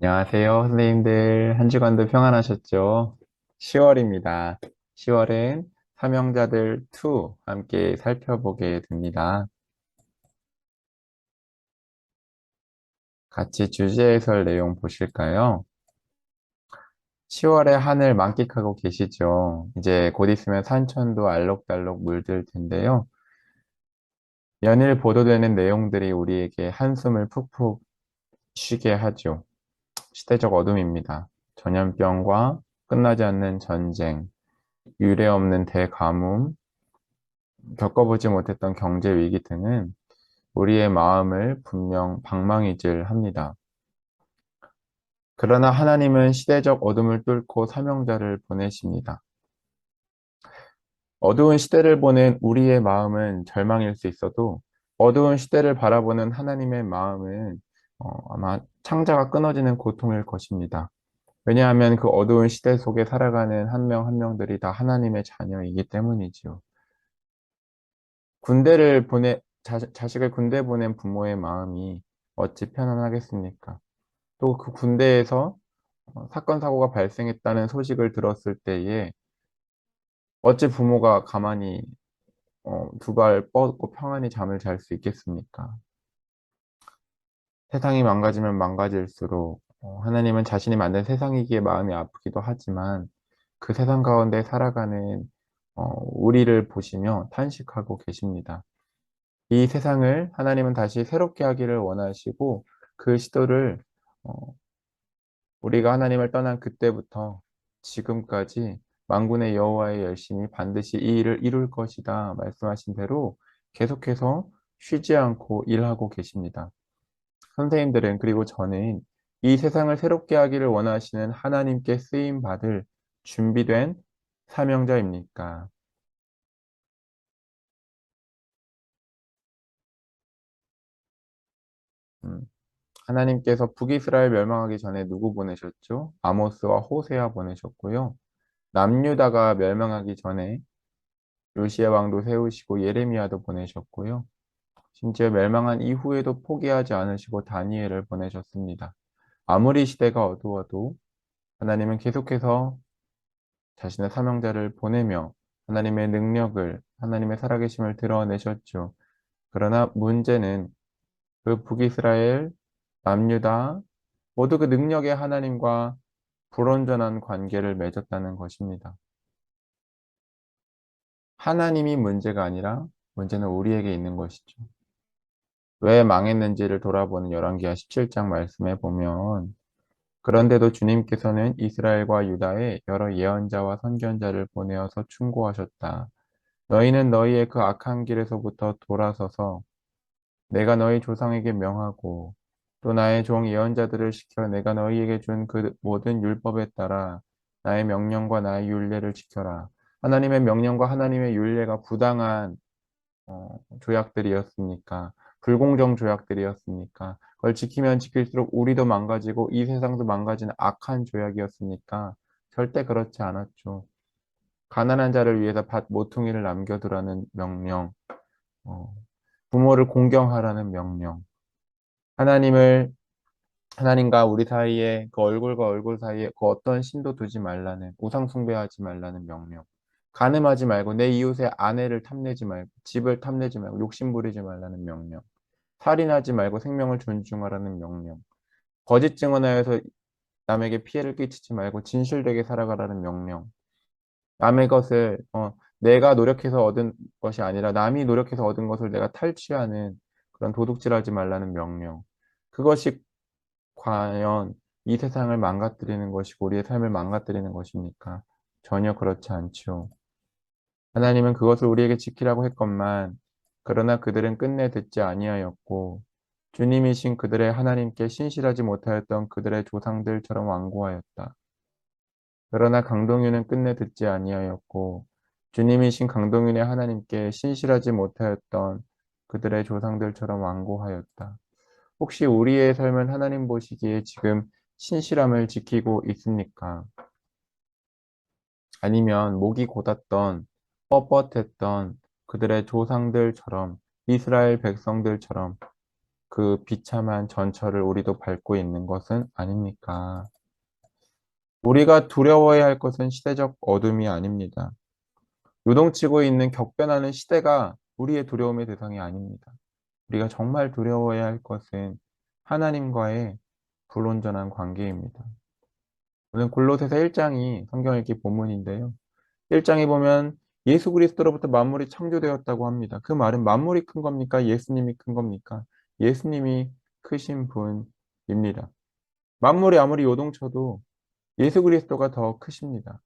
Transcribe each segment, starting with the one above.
안녕하세요, 선생님들. 한 주간도 평안하셨죠? 10월입니다. 10월은 사명자들 2 함께 살펴보게 됩니다. 같이 주제 해설 내용 보실까요? 10월에 하늘 만끽하고 계시죠? 이제 곧 있으면 산천도 알록달록 물들 텐데요. 연일 보도되는 내용들이 우리에게 한숨을 푹푹 쉬게 하죠. 시대적 어둠입니다. 전염병과 끝나지 않는 전쟁, 유례 없는 대가뭄, 겪어보지 못했던 경제 위기 등은 우리의 마음을 분명 방망이질 합니다. 그러나 하나님은 시대적 어둠을 뚫고 사명자를 보내십니다. 어두운 시대를 보는 우리의 마음은 절망일 수 있어도 어두운 시대를 바라보는 하나님의 마음은 아마 창자가 끊어지는 고통일 것입니다. 왜냐하면 그 어두운 시대 속에 살아가는 한 명 한 명들이 다 하나님의 자녀이기 때문이지요. 자식을 군대 보낸 부모의 마음이 어찌 편안하겠습니까? 또 그 군대에서 사건, 사고가 발생했다는 소식을 들었을 때에 어찌 부모가 가만히 두 발 뻗고 평안히 잠을 잘 수 있겠습니까? 세상이 망가지면 망가질수록 하나님은 자신이 만든 세상이기에 마음이 아프기도 하지만 그 세상 가운데 살아가는 우리를 보시며 탄식하고 계십니다. 이 세상을 하나님은 다시 새롭게 하기를 원하시고 그 시도를 어, 우리가 하나님을 떠난 그때부터 지금까지 만군의 여호와의 열심히 반드시 이 일을 이룰 것이다 말씀하신 대로 계속해서 쉬지 않고 일하고 계십니다. 선생님들은 그리고 저는 이 세상을 새롭게 하기를 원하시는 하나님께 쓰임 받을 준비된 사명자입니까? 음, 하나님께서 북이스라엘 멸망하기 전에 누구 보내셨죠? 아모스와 호세아 보내셨고요. 남유다가 멸망하기 전에 요시야 왕도 세우시고 예레미야도 보내셨고요. 심지어 멸망한 이후에도 포기하지 않으시고 다니엘을 보내셨습니다. 아무리 시대가 어두워도 하나님은 계속해서 자신의 사명자를 보내며 하나님의 능력을, 하나님의 살아계심을 드러내셨죠. 그러나 문제는 그 북이스라엘, 남유다 모두 그 능력의 하나님과 불완전한 관계를 맺었다는 것입니다. 하나님이 문제가 아니라 문제는 우리에게 있는 것이죠. 왜 망했는지를 돌아보는 열왕기하 17장 말씀에 보면 그런데도 주님께서는 이스라엘과 유다에 여러 예언자와 선견자를 보내어서 충고하셨다. 너희는 너희의 그 악한 길에서부터 돌아서서 내가 너희 조상에게 명하고 또 나의 종 예언자들을 시켜 내가 너희에게 준 그 모든 율법에 따라 나의 명령과 나의 율례를 지켜라. 하나님의 명령과 하나님의 율례가 부당한 조약들이었습니까? 불공정 조약들이었습니까? 그걸 지키면 지킬수록 우리도 망가지고 이 세상도 망가지는 악한 조약이었습니까? 절대 그렇지 않았죠. 가난한 자를 위해서 밭 모퉁이를 남겨두라는 명령, 어, 부모를 공경하라는 명령, 하나님을 하나님과 우리 사이에 그 얼굴과 얼굴 사이에 그 어떤 신도 두지 말라는 우상 숭배하지 말라는 명령. 간음하지 말고 내 이웃의 아내를 탐내지 말고 집을 탐내지 말고 욕심 부리지 말라는 명령. 살인하지 말고 생명을 존중하라는 명령. 거짓 증언하여서 남에게 피해를 끼치지 말고 진실되게 살아가라는 명령. 남의 것을 내가 노력해서 얻은 것이 아니라 남이 노력해서 얻은 것을 내가 탈취하는 그런 도둑질하지 말라는 명령. 그것이 과연 이 세상을 망가뜨리는 것이고 우리의 삶을 망가뜨리는 것입니까? 전혀 그렇지 않죠. 하나님은 그것을 우리에게 지키라고 했건만 그러나 그들은 끝내 듣지 아니하였고 주님이신 그들의 하나님께 신실하지 못하였던 그들의 조상들처럼 완고하였다. 그러나 강동윤은 끝내 듣지 아니하였고 주님이신 강동윤의 하나님께 신실하지 못하였던 그들의 조상들처럼 완고하였다. 혹시 우리의 삶은 하나님 보시기에 지금 신실함을 지키고 있습니까? 아니면 목이 곧았던 뻣뻣했던 그들의 조상들처럼 이스라엘 백성들처럼 그 비참한 전철을 우리도 밟고 있는 것은 아닙니까? 우리가 두려워해야 할 것은 시대적 어둠이 아닙니다. 요동치고 있는 격변하는 시대가 우리의 두려움의 대상이 아닙니다. 우리가 정말 두려워해야 할 것은 하나님과의 불온전한 관계입니다. 오늘 골로새서 1장이 성경 읽기 본문인데요. 1장에 보면 예수 그리스도로부터 만물이 창조되었다고 합니다. 그 말은 만물이 큰 겁니까? 예수님이 큰 겁니까? 예수님이 크신 분입니다. 만물이 아무리 요동쳐도 예수 그리스도가 더 크십니다.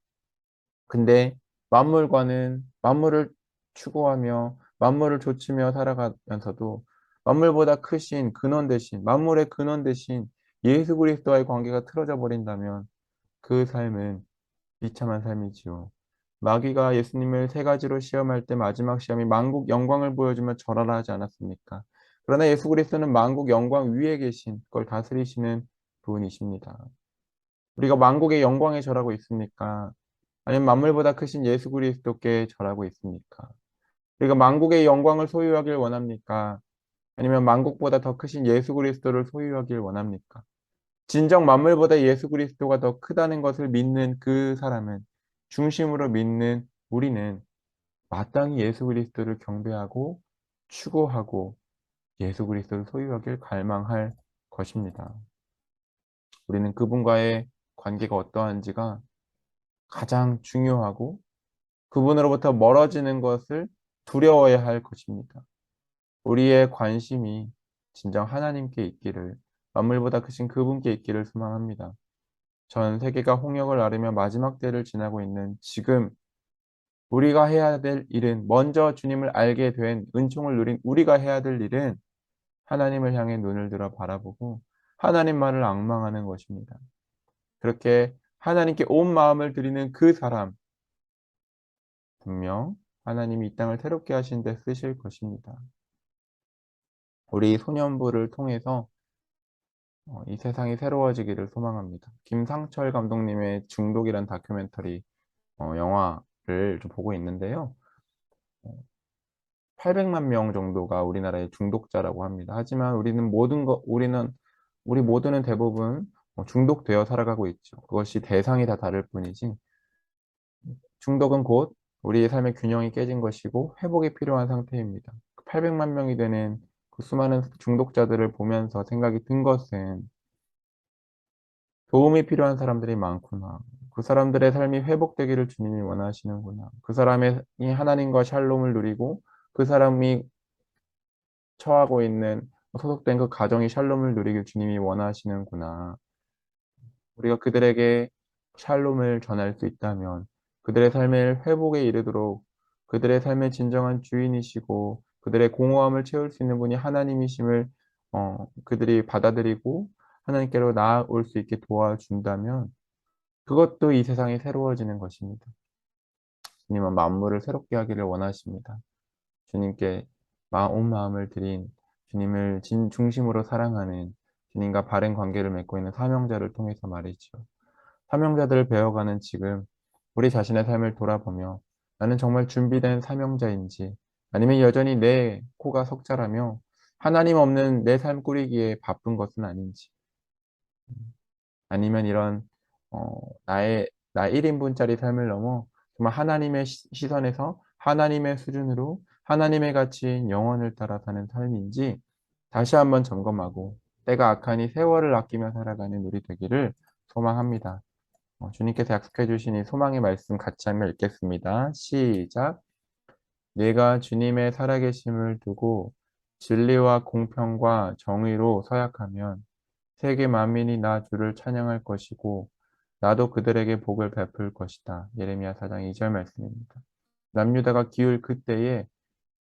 근데 만물을 추구하며 만물을 좇으며 살아가면서도 만물보다 크신 근원 대신 만물의 근원 대신 예수 그리스도와의 관계가 틀어져 버린다면 그 삶은 비참한 삶이지요. 마귀가 예수님을 세 가지로 시험할 때 마지막 시험이 만국 영광을 보여주며 절하라 하지 않았습니까? 그러나 예수 그리스도는 만국 영광 위에 계신 그걸 다스리시는 분이십니다. 우리가 만국의 영광에 절하고 있습니까? 아니면 만물보다 크신 예수 그리스도께 절하고 있습니까? 우리가 만국의 영광을 소유하길 원합니까? 아니면 만국보다 더 크신 예수 그리스도를 소유하길 원합니까? 진정 만물보다 예수 그리스도가 더 크다는 것을 믿는 그 사람은 중심으로 믿는 우리는 마땅히 예수 그리스도를 경배하고 추구하고 예수 그리스도를 소유하길 갈망할 것입니다. 우리는 그분과의 관계가 어떠한지가 가장 중요하고 그분으로부터 멀어지는 것을 두려워해야 할 것입니다. 우리의 관심이 진정 하나님께 있기를 만물보다 크신 그분께 있기를 소망합니다. 전 세계가 홍역을 앓으며 마지막 때를 지나고 있는 지금 우리가 해야 될 일은 먼저 주님을 알게 된 은총을 누린 우리가 해야 될 일은 하나님을 향해 눈을 들어 바라보고 하나님만을 앙망하는 것입니다. 그렇게 하나님께 온 마음을 드리는 그 사람 분명 하나님이 이 땅을 새롭게 하신 데 쓰실 것입니다. 우리 소년부를 통해서 이 세상이 새로워지기를 소망합니다. 김상철 감독님의 중독이란 다큐멘터리 영화를 좀 보고 있는데요. 800만 명 정도가 우리나라의 중독자라고 합니다. 하지만 우리 모두는 대부분 중독되어 살아가고 있죠. 그것이 대상이 다 다를 뿐이지 중독은 곧 우리의 삶의 균형이 깨진 것이고 회복이 필요한 상태입니다. 800만 명이 되는 그 수많은 중독자들을 보면서 생각이 든 것은 도움이 필요한 사람들이 많구나. 그 사람들의 삶이 회복되기를 주님이 원하시는구나. 그 사람이 하나님과 샬롬을 누리고 그 사람이 처하고 있는 소속된 그 가정이 샬롬을 누리길 주님이 원하시는구나. 우리가 그들에게 샬롬을 전할 수 있다면 그들의 삶의 회복에 이르도록 그들의 삶의 진정한 주인이시고 그들의 공허함을 채울 수 있는 분이 하나님이심을 그들이 받아들이고 하나님께로 나아올 수 있게 도와준다면 그것도 이 세상이 새로워지는 것입니다. 주님은 만물을 새롭게 하기를 원하십니다. 주님께 온 마음을 드린 주님을 중심으로 사랑하는 주님과 바른 관계를 맺고 있는 사명자를 통해서 말이죠. 사명자들을 배워가는 지금 우리 자신의 삶을 돌아보며 나는 정말 준비된 사명자인지 아니면 여전히 내 코가 석자라며 하나님 없는 내 삶 꾸리기에 바쁜 것은 아닌지 아니면 이런 나 1인분짜리 삶을 넘어 정말 하나님의 시선에서 하나님의 수준으로 하나님의 가치인 영혼을 따라 사는 삶인지 다시 한번 점검하고 때가 악하니 세월을 아끼며 살아가는 우리 되기를 소망합니다. 주님께서 약속해 주신 이 소망의 말씀 같이 한번 읽겠습니다. 시작. 내가 주님의 살아계심을 두고 진리와 공평과 정의로 서약하면 세계 만민이 나 주를 찬양할 것이고 나도 그들에게 복을 베풀 것이다. 예레미야 4장 2절 말씀입니다. 남유다가 기울 그때에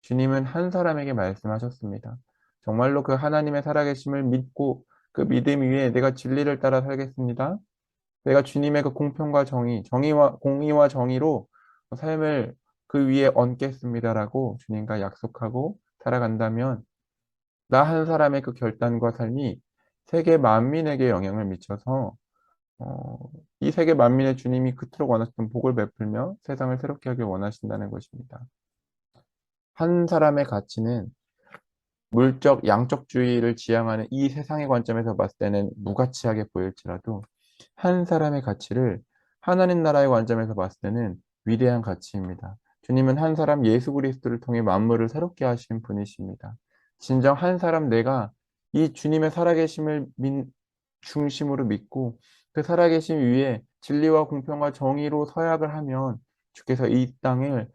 주님은 한 사람에게 말씀하셨습니다. 정말로 그 하나님의 살아계심을 믿고 그 믿음 위에 내가 진리를 따라 살겠습니다. 내가 주님의 그 공평과 공의와 정의로 삶을 그 위에 얹겠습니다라고 주님과 약속하고 살아간다면 나 한 사람의 그 결단과 삶이 세계 만민에게 영향을 미쳐서 어, 이 세계 만민의 주님이 그토록 원하시던 복을 베풀며 세상을 새롭게 하길 원하신다는 것입니다. 한 사람의 가치는 물적 양적주의를 지향하는 이 세상의 관점에서 봤을 때는 무가치하게 보일지라도 한 사람의 가치를 하나님 나라의 관점에서 봤을 때는 위대한 가치입니다. 주님은 한 사람 예수 그리스도를 통해 만물을 새롭게 하신 분이십니다. 진정 한 사람 내가 이 주님의 살아계심을 중심으로 믿고 그 살아계심 위에 진리와 공평과 정의로 서약을 하면 주께서 이 땅을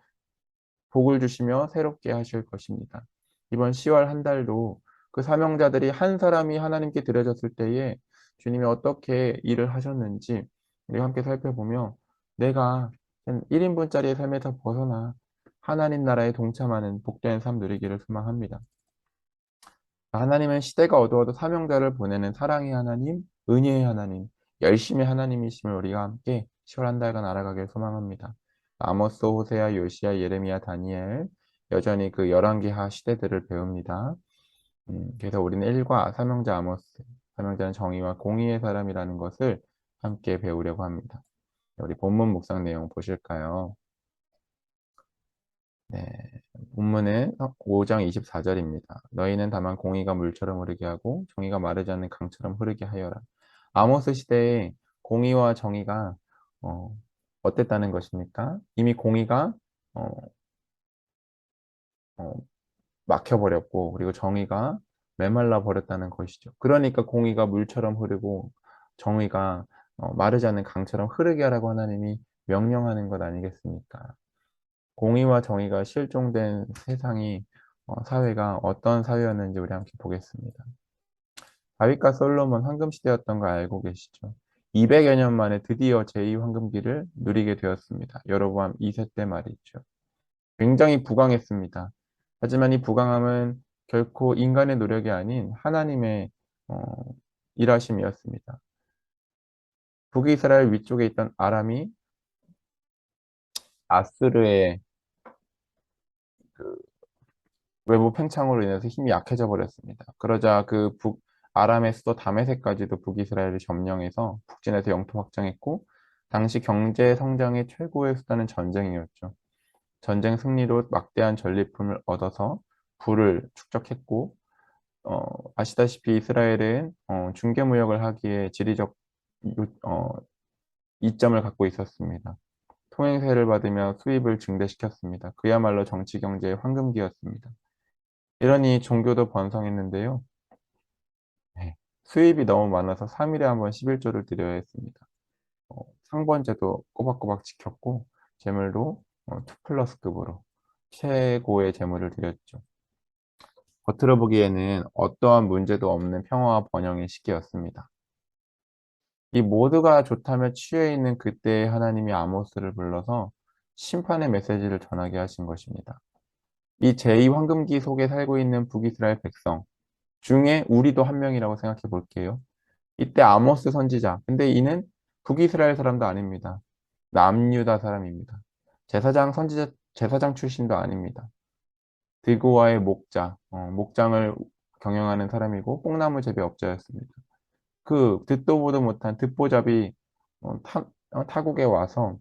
복을 주시며 새롭게 하실 것입니다. 이번 10월 한 달도 그 사명자들이 한 사람이 하나님께 드려졌을 때에 주님이 어떻게 일을 하셨는지 우리 함께 살펴보며 내가 1인분짜리의 삶에서 벗어나 하나님 나라에 동참하는 복된 삶 누리기를 소망합니다. 하나님은 시대가 어두워도 사명자를 보내는 사랑의 하나님, 은혜의 하나님, 열심의 하나님이심을 우리가 함께 10월 한 달간 알아가길 소망합니다. 아모스, 호세아, 요시야, 예레미야, 다니엘 여전히 그 열왕기하 시대들을 배웁니다. 그래서 우리는 1과 사명자 아모스, 사명자는 정의와 공의의 사람이라는 것을 함께 배우려고 합니다. 우리 본문 묵상 내용 보실까요? 네. 본문은 5장 24절입니다. 너희는 다만 공의가 물처럼 흐르게 하고 정의가 마르지 않는 강처럼 흐르게 하여라. 아모스 시대에 공의와 정의가 어, 어땠다는 것입니까? 이미 공의가 어, 어, 막혀버렸고 그리고 정의가 메말라 버렸다는 것이죠. 그러니까 공의가 물처럼 흐르고 정의가 마르지 않는 강처럼 흐르게 하라고 하나님이 명령하는 것 아니겠습니까? 공의와 정의가 실종된 세상이 사회가 어떤 사회였는지 우리 함께 보겠습니다. 다윗과 솔로몬 황금시대였던 거 알고 계시죠? 200여 년 만에 드디어 제2황금기를 누리게 되었습니다. 여로보암 2세 때 말이죠. 굉장히 부강했습니다. 하지만 이 부강함은 결코 인간의 노력이 아닌 하나님의 어, 일하심이었습니다. 북이스라엘 위쪽에 있던 아람이 아스르의 그 외부 팽창으로 인해서 힘이 약해져 버렸습니다. 그러자 그 아람의 수도 다메섹까지도 북이스라엘을 점령해서 북진해서 영토 확장했고 당시 경제 성장의 최고의 수단은 전쟁이었죠. 전쟁 승리로 막대한 전리품을 얻어서 부를 축적했고 아시다시피 이스라엘은 중개무역을 하기에 지리적 이점을 갖고 있었습니다. 통행세를 받으며 수입을 증대시켰습니다. 그야말로 정치 경제의 황금기였습니다. 이러니 종교도 번성했는데요. 네. 수입이 너무 많아서 3일에 한 번 11조를 드려야 했습니다. 상번제도 꼬박꼬박 지켰고 재물도 2 플러스급으로 최고의 재물을 드렸죠. 겉으로 보기에는 어떠한 문제도 없는 평화와 번영의 시기였습니다. 이 모두가 좋다며 취해 있는 그때에 하나님이 아모스를 불러서 심판의 메시지를 전하게 하신 것입니다. 이 제2황금기 속에 살고 있는 북이스라엘 백성 중에 우리도 한 명이라고 생각해 볼게요. 이때 아모스 선지자. 근데 이는 북이스라엘 사람도 아닙니다. 남유다 사람입니다. 제사장 출신도 아닙니다. 드고아의 목자, 목장을 경영하는 사람이고 뽕나무 재배업자였습니다. 그 듣도 보도 못한 듣보잡이 타국에 와서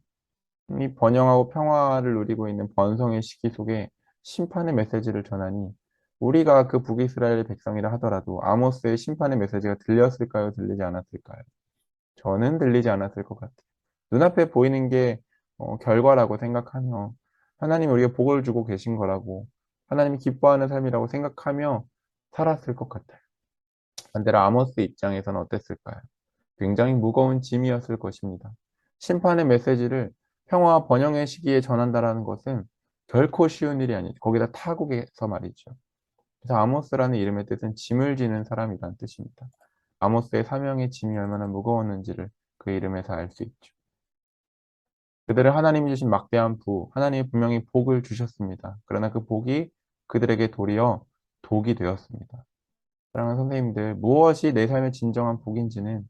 이 번영하고 평화를 누리고 있는 번성의 시기 속에 심판의 메시지를 전하니 우리가 그 북이스라엘의 백성이라 하더라도 아모스의 심판의 메시지가 들렸을까요? 들리지 않았을까요? 저는 들리지 않았을 것 같아요. 눈앞에 보이는 게 결과라고 생각하며 하나님이 우리에게 복을 주고 계신 거라고 하나님이 기뻐하는 삶이라고 생각하며 살았을 것 같아요. 반대로 아모스 입장에서는 어땠을까요? 굉장히 무거운 짐이었을 것입니다. 심판의 메시지를 평화와 번영의 시기에 전한다라는 것은 결코 쉬운 일이 아니죠. 거기다 타국에서 말이죠. 그래서 아모스라는 이름의 뜻은 짐을 지는 사람이라는 뜻입니다. 아모스의 사명의 짐이 얼마나 무거웠는지를 그 이름에서 알 수 있죠. 그들은 하나님이 주신 막대한 하나님이 분명히 복을 주셨습니다. 그러나 그 복이 그들에게 도리어 독이 되었습니다. 사랑하는 선생님들, 무엇이 내 삶의 진정한 복인지는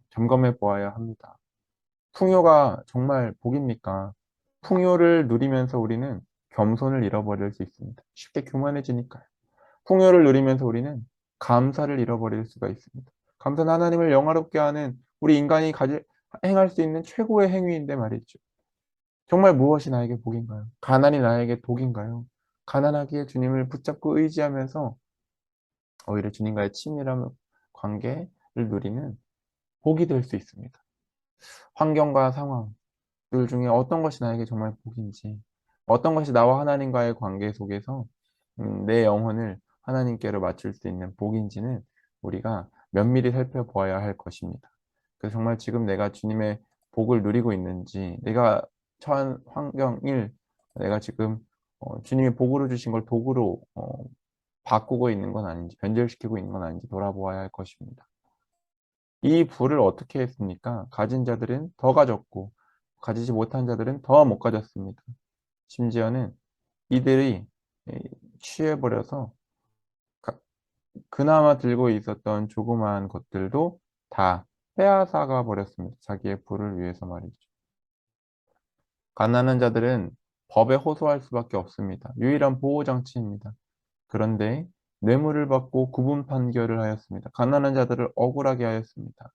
점검해 보아야 합니다. 풍요가 정말 복입니까? 풍요를 누리면서 우리는 겸손을 잃어버릴 수 있습니다. 쉽게 교만해지니까요. 풍요를 누리면서 우리는 감사를 잃어버릴 수가 있습니다. 감사는 하나님을 영화롭게 하는 우리 인간이 행할 수 있는 최고의 행위인데 말이죠. 정말 무엇이 나에게 복인가요? 가난이 나에게 독인가요? 가난하기에 주님을 붙잡고 의지하면서 오히려 주님과의 친밀한 관계를 누리는 복이 될 수 있습니다. 환경과 상황들 중에 어떤 것이 나에게 정말 복인지, 어떤 것이 나와 하나님과의 관계 속에서 내 영혼을 하나님께로 맞출 수 있는 복인지는 우리가 면밀히 살펴보아야 할 것입니다. 그래서 정말 지금 내가 주님의 복을 누리고 있는지, 내가 처한 환경을 내가 지금 주님이 복으로 주신 걸 도구로 바꾸고 있는 건 아닌지, 변질시키고 있는 건 아닌지 돌아보아야 할 것입니다. 이 부를 어떻게 했습니까? 가진 자들은 더 가졌고 가지지 못한 자들은 더 못 가졌습니다. 심지어는 이들이 취해버려서 그나마 들고 있었던 조그마한 것들도 다 빼앗아가 버렸습니다. 자기의 부를 위해서 말이죠. 가난한 자들은 법에 호소할 수밖에 없습니다. 유일한 보호장치입니다. 그런데 뇌물을 받고 구분 판결을 하였습니다. 가난한 자들을 억울하게 하였습니다.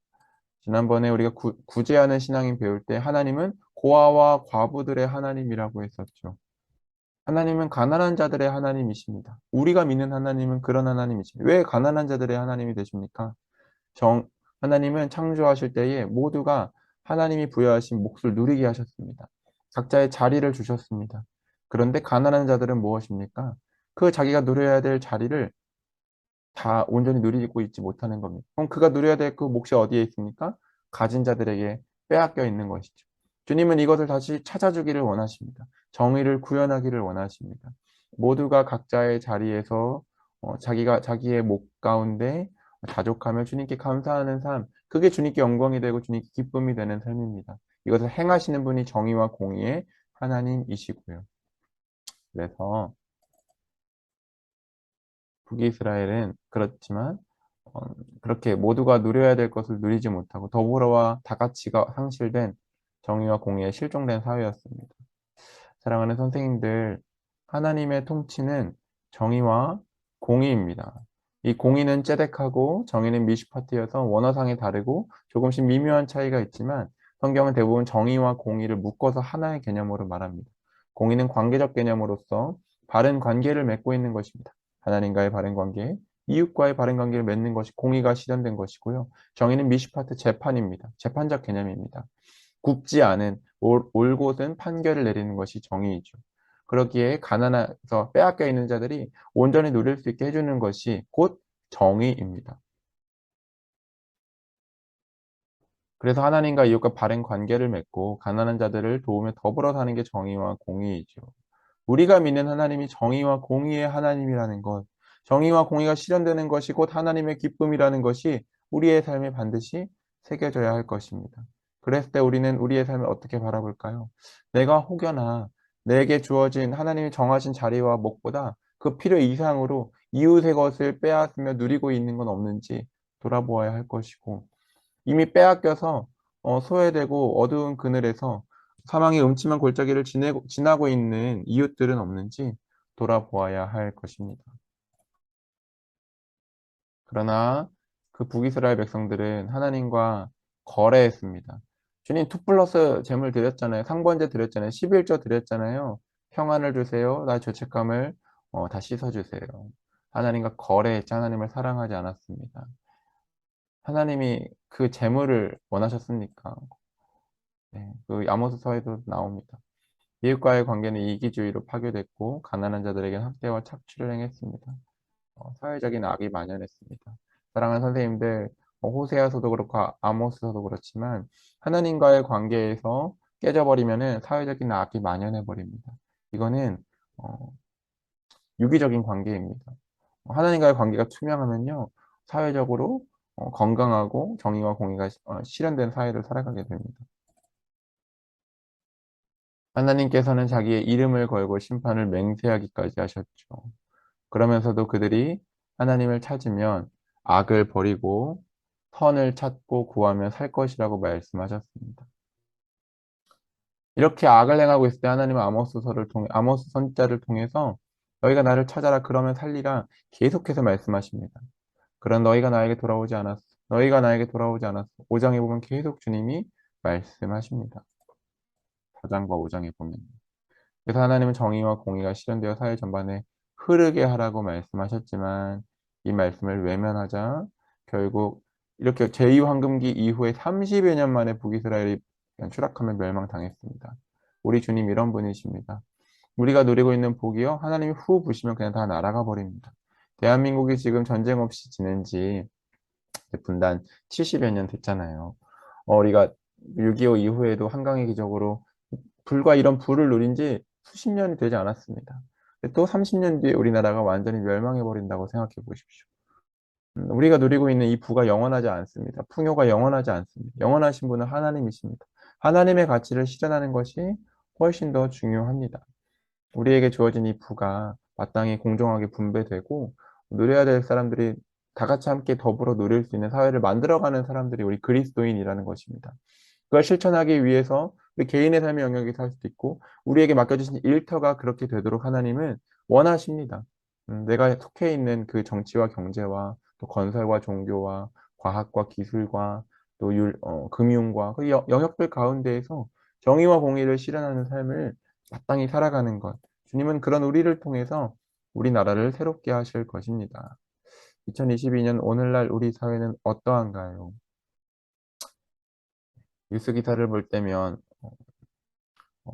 지난번에 우리가 구제하는 신앙인 배울 때 하나님은 고아와 과부들의 하나님이라고 했었죠. 하나님은 가난한 자들의 하나님이십니다. 우리가 믿는 하나님은 그런 하나님이십니다. 왜 가난한 자들의 하나님이 되십니까? 정, 하나님은 창조하실 때에 모두가 하나님이 부여하신 몫을 누리게 하셨습니다. 각자의 자리를 주셨습니다. 그런데 가난한 자들은 무엇입니까? 그 자기가 누려야 될 자리를 다 온전히 누리고 있지 못하는 겁니다. 그럼 그가 누려야 될 그 몫이 어디에 있습니까? 가진 자들에게 빼앗겨 있는 것이죠. 주님은 이것을 다시 찾아주기를 원하십니다. 정의를 구현하기를 원하십니다. 모두가 각자의 자리에서 자기의 목 가운데 자족하며 주님께 감사하는 삶, 그게 주님께 영광이 되고 주님께 기쁨이 되는 삶입니다. 이것을 행하시는 분이 정의와 공의의 하나님이시고요. 그래서 북이스라엘은 그렇지만 어, 그렇게 모두가 누려야 될 것을 누리지 못하고 더불어와 다가치가 상실된 정의와 공의에 실종된 사회였습니다. 사랑하는 선생님들, 하나님의 통치는 정의와 공의입니다. 이 공의는 째덱하고 정의는 미슈파트여서 원어상이 다르고 조금씩 미묘한 차이가 있지만 성경은 대부분 정의와 공의를 묶어서 하나의 개념으로 말합니다. 공의는 관계적 개념으로서 바른 관계를 맺고 있는 것입니다. 하나님과의 바른 관계, 이웃과의 바른 관계를 맺는 것이 공의가 실현된 것이고요. 정의는 미슈파트 재판입니다. 재판적 개념입니다. 굽지 않은 올곧은 판결을 내리는 것이 정의이죠. 그러기에 가난해서 빼앗겨 있는 자들이 온전히 누릴 수 있게 해주는 것이 곧 정의입니다. 그래서 하나님과 이웃과 바른 관계를 맺고 가난한 자들을 도우며 더불어 사는 게 정의와 공의이죠. 우리가 믿는 하나님이 정의와 공의의 하나님이라는 것, 정의와 공의가 실현되는 것이 곧 하나님의 기쁨이라는 것이 우리의 삶에 반드시 새겨져야 할 것입니다. 그랬을 때 우리는 우리의 삶을 어떻게 바라볼까요? 내가 혹여나 내게 주어진 하나님이 정하신 자리와 몫보다 그 필요 이상으로 이웃의 것을 빼앗으며 누리고 있는 건 없는지 돌아보아야 할 것이고, 이미 빼앗겨서 소외되고 어두운 그늘에서 사망의 음침한 골짜기를 지나고 있는 이웃들은 없는지 돌아보아야 할 것입니다. 그러나 그 북이스라엘 백성들은 하나님과 거래했습니다. 주님 2 플러스 제물 드렸잖아요. 상번제 드렸잖아요. 11조 드렸잖아요. 평안을 주세요. 나의 죄책감을 다 씻어주세요. 하나님과 거래했지 하나님을 사랑하지 않았습니다. 하나님이 그 제물을 원하셨습니까? 네, 그 아모스서에도 나옵니다. 이웃과의 관계는 이기주의로 파괴됐고 가난한 자들에게는 학대와 착취를 행했습니다. 사회적인 악이 만연했습니다. 사랑하는 선생님들, 호세아서도 그렇고 아모스서도 그렇지만 하나님과의 관계에서 깨져버리면은 사회적인 악이 만연해 버립니다. 이거는 어, 유기적인 관계입니다. 하나님과의 관계가 투명하면요, 사회적으로 건강하고 정의와 공의가 실현된 사회를 살아가게 됩니다. 하나님께서는 자기의 이름을 걸고 심판을 맹세하기까지 하셨죠. 그러면서도 그들이 하나님을 찾으면 악을 버리고 선을 찾고 구하며 살 것이라고 말씀하셨습니다. 이렇게 악을 행하고 있을 때 하나님은 아모스서를 통해 아모스 선지자를 통해서 너희가 나를 찾아라 그러면 살리라 계속해서 말씀하십니다. 그런 너희가 나에게 돌아오지 않았어. 너희가 나에게 돌아오지 않았어. 5장에 보면 계속 주님이 말씀하십니다. 4장과 5장에 보면. 그래서 하나님은 정의와 공의가 실현되어 사회 전반에 흐르게 하라고 말씀하셨지만 이 말씀을 외면하자 결국 이렇게 제2황금기 이후에 30여 년 만에 북이스라엘이 그냥 추락하며 멸망당했습니다. 우리 주님 이런 분이십니다. 우리가 누리고 있는 복이요. 하나님이 후 부시면 그냥 다 날아가 버립니다. 대한민국이 지금 전쟁 없이 지낸 지 분단 70여 년 됐잖아요. 우리가 6.25 이후에도 한강의 기적으로 불과 이런 부를 누린 지 수십 년이 되지 않았습니다. 또 30년 뒤에 우리나라가 완전히 멸망해 버린다고 생각해 보십시오. 우리가 누리고 있는 이 부가 영원하지 않습니다. 풍요가 영원하지 않습니다. 영원하신 분은 하나님이십니다. 하나님의 가치를 실현하는 것이 훨씬 더 중요합니다. 우리에게 주어진 이 부가 마땅히 공정하게 분배되고 누려야 될 사람들이 다 같이 함께 더불어 누릴 수 있는 사회를 만들어가는 사람들이 우리 그리스도인이라는 것입니다. 그걸 실천하기 위해서 우리 개인의 삶의 영역에서 할 수도 있고 우리에게 맡겨주신 일터가 그렇게 되도록 하나님은 원하십니다. 내가 속해 있는 그 정치와 경제와 또 건설과 종교와 과학과 기술과 또 금융과 그 영역들 가운데에서 정의와 공의를 실현하는 삶을 마땅히 살아가는 것. 주님은 그런 우리를 통해서 우리나라를 새롭게 하실 것입니다. 2022년 오늘날 우리 사회는 어떠한가요? 뉴스 기사를 볼 때면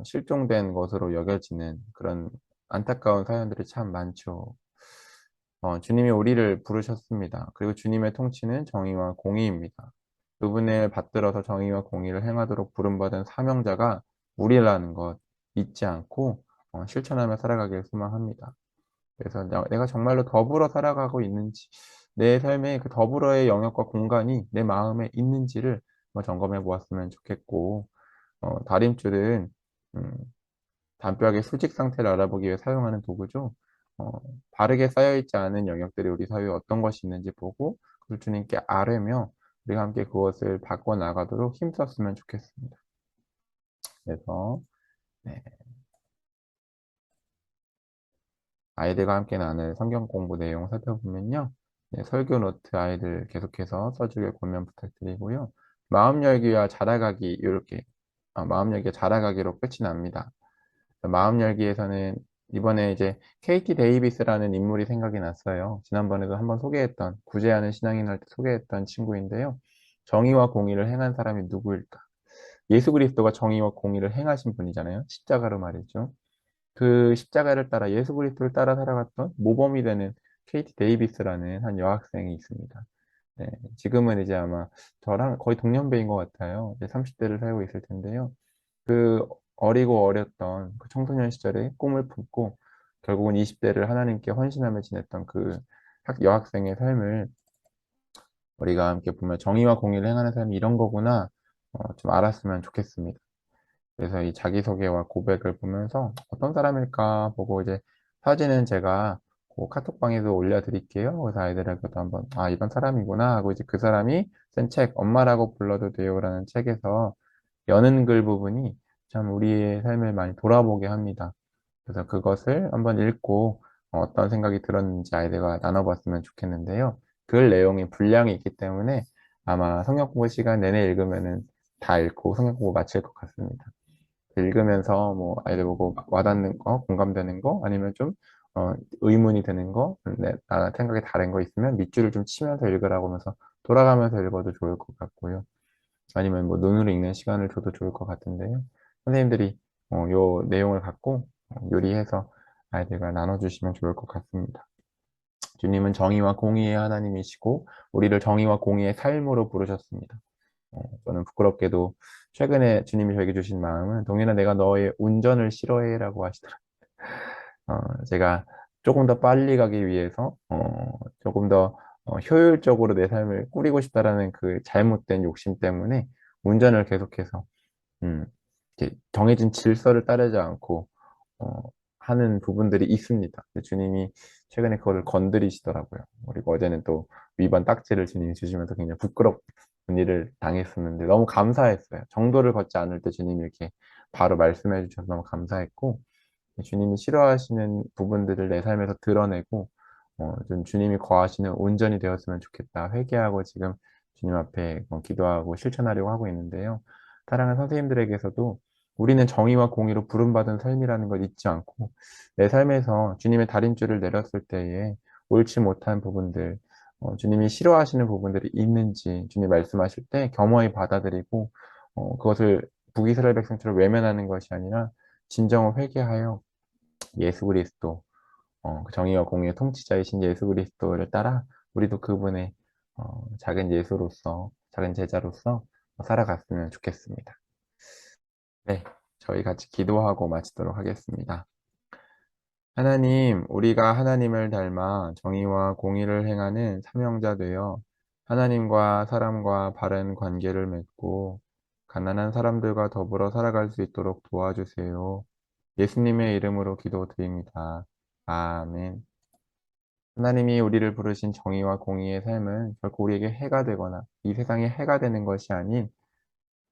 실종된 것으로 여겨지는 그런 안타까운 사연들이 참 많죠. 주님이 우리를 부르셨습니다. 그리고 주님의 통치는 정의와 공의입니다. 그분을 받들어서 정의와 공의를 행하도록 부름받은 사명자가 우리라는 것 잊지 않고 실천하며 살아가길 소망합니다. 그래서 내가 정말로 더불어 살아가고 있는지, 내 삶의 그 더불어의 영역과 공간이 내 마음에 있는지를 한번 점검해 보았으면 좋겠고, 다림줄은 음, 담벼락의 수직 상태를 알아보기 위해 사용하는 도구죠. 어, 바르게 쌓여있지 않은 영역들이 우리 사회에 어떤 것이 있는지 보고 그걸 주님께 아뢰며 우리가 함께 그것을 바꿔나가도록 힘썼으면 좋겠습니다. 그래서 네, 아이들과 함께 나눌 성경 공부 내용 살펴보면요. 네, 설교 노트 아이들 계속해서 써주길 권면 부탁드리고요. 마음 열기와 자라가기 이렇게 마음 열기와 자라가기로 끝이 납니다. 마음 열기에서는 이번에 이제 KT 데이비스라는 인물이 생각이 났어요. 지난번에도 한번 소개했던 구제하는 신앙인 할 때 소개했던 친구인데요. 정의와 공의를 행한 사람이 누구일까? 예수 그리스도가 정의와 공의를 행하신 분이잖아요. 십자가로 말이죠. 그 십자가를 따라 예수 그리스도를 따라 살아갔던 모범이 되는 KT 데이비스라는 한 여학생이 있습니다. 네, 지금은 이제 아마 저랑 거의 동년배인 것 같아요. 이제 30대를 살고 있을 텐데요. 그 어리고 어렸던 그 청소년 시절에 꿈을 품고 결국은 20대를 하나님께 헌신하며 지냈던 그 여학생의 삶을 우리가 함께 보면 정의와 공의를 행하는 삶이 이런 거구나 좀 알았으면 좋겠습니다. 그래서 이 자기소개와 고백을 보면서 어떤 사람일까 보고 이제 사진은 제가 그 카톡방에도 올려드릴게요. 그래서 아이들에게도 한번 이런 사람이구나 하고 이제 그 사람이 쓴 책 엄마라고 불러도 돼요라는 책에서 여는 글 부분이 참 우리의 삶을 많이 돌아보게 합니다. 그래서 그것을 한번 읽고 어떤 생각이 들었는지 아이들과 나눠봤으면 좋겠는데요. 글 내용이 분량이 있기 때문에 아마 성경 공부 시간 내내 읽으면은 다 읽고 성경 공부 마칠 것 같습니다. 읽으면서 뭐 아이들 보고 와닿는 거, 공감되는 거, 아니면 좀 의문이 되는 거, 나 생각이 다른 거 있으면 밑줄을 좀 치면서 읽으라고 하면서 돌아가면서 읽어도 좋을 것 같고요. 아니면 뭐 눈으로 읽는 시간을 줘도 좋을 것 같은데요. 선생님들이 요 내용을 갖고 요리해서 아이들과 나눠주시면 좋을 것 같습니다. 주님은 정의와 공의의 하나님이시고 우리를 정의와 공의의 삶으로 부르셨습니다. 저는 부끄럽게도 최근에 주님이 저에게 주신 마음은 동현아 내가 너의 운전을 싫어해라고 하시더라고요. 제가 조금 더 빨리 가기 위해서 조금 더 효율적으로 내 삶을 꾸리고 싶다라는 그 잘못된 욕심 때문에 운전을 계속해서 음, 이렇게 정해진 질서를 따르지 않고 어, 하는 부분들이 있습니다. 주님이 최근에 그거를 건드리시더라고요. 그리고 어제는 또 위반 딱지를 주님이 주시면서 굉장히 부끄럽은 일을 당했었는데 너무 감사했어요. 정도를 걷지 않을 때 주님이 이렇게 바로 말씀해 주셔서 너무 감사했고 주님이 싫어하시는 부분들을 내 삶에서 드러내고 좀 주님이 거하시는 온전이 되었으면 좋겠다. 회개하고 지금 주님 앞에 기도하고 실천하려고 하고 있는데요. 사랑하는 선생님들에게서도 우리는 정의와 공의로 부름받은 삶이라는 걸 잊지 않고 내 삶에서 주님의 다림줄을 내렸을 때에 옳지 못한 부분들, 주님이 싫어하시는 부분들이 있는지 주님 말씀하실 때 겸허히 받아들이고 그것을 북이스라엘 백성처럼 외면하는 것이 아니라 진정으로 회개하여 예수 그리스도, 그 정의와 공의의 통치자이신 예수 그리스도를 따라 우리도 그분의 작은 예수로서, 작은 제자로서 살아갔으면 좋겠습니다. 네, 저희 같이 기도하고 마치도록 하겠습니다. 하나님, 우리가 하나님을 닮아 정의와 공의를 행하는 사명자 되어 하나님과 사람과 바른 관계를 맺고 가난한 사람들과 더불어 살아갈 수 있도록 도와주세요. 예수님의 이름으로 기도드립니다. 아멘. 하나님이 우리를 부르신 정의와 공의의 삶은 결코 우리에게 해가 되거나 이 세상에 해가 되는 것이 아닌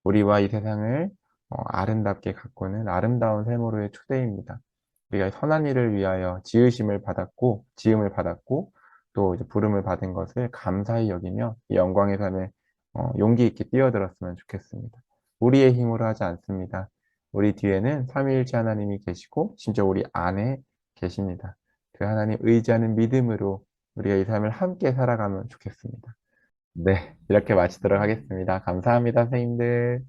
우리와 이 세상을 아름답게 가꾸는 아름다운 삶으로의 초대입니다. 우리가 선한 일을 위하여 지음을 받았고 또 이제 부름을 받은 것을 감사히 여기며 이 영광의 삶에 용기 있게 뛰어들었으면 좋겠습니다. 우리의 힘으로 하지 않습니다. 우리 뒤에는 삼위일체 하나님이 계시고 심지어 우리 안에 계십니다. 그 하나님 의지하는 믿음으로 우리가 이 삶을 함께 살아가면 좋겠습니다. 네, 이렇게 마치도록 하겠습니다. 감사합니다, 선생님들.